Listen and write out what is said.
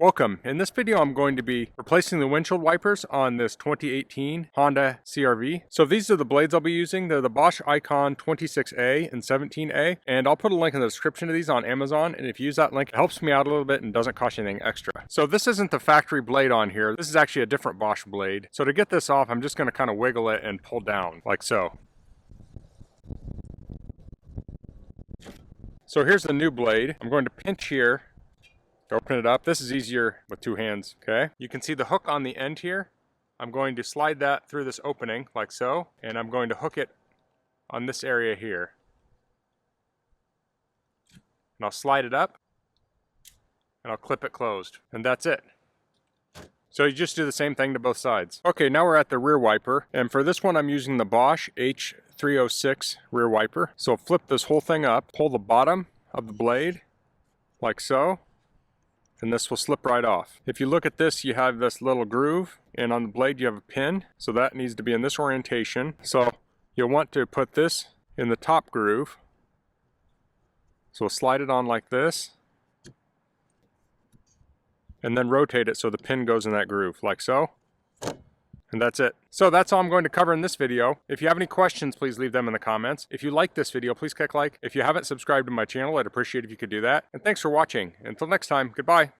Welcome. In this video I'm going to be replacing the windshield wipers on this 2018 Honda CR-V. So these are the blades I'll be using. They're the Bosch Icon 26A and 17A, and I'll put a link in the description of these on Amazon, and if you use that link it helps me out a little bit and doesn't cost you anything extra. So this isn't the factory blade on here. This is actually a different Bosch blade. So to get this off I'm just going to kind of wiggle it and pull down like so. So here's the new blade. I'm going to pinch here. Open it up. This is easier with two hands, okay? You can see the hook on the end here. I'm going to slide that through this opening like so, and I'm going to hook it on this area here. And I'll slide it up, and I'll clip it closed, and that's it. So you just do the same thing to both sides. Okay, now we're at the rear wiper, and for this one I'm using the Bosch H306 rear wiper. So flip this whole thing up, pull the bottom of the blade like so, and this will slip right off. If you look at this, you have this little groove, and on the blade you have a pin, so that needs to be in this orientation. So you'll want to put this in the top groove. So we'll slide it on like this, and then rotate it so the pin goes in that groove, like so. And that's it. So that's all I'm going to cover in this video. If you have any questions, please leave them in the comments. If you like this video, please click like. If you haven't subscribed to my channel, I'd appreciate if you could do that. And thanks for watching. Until next time, goodbye.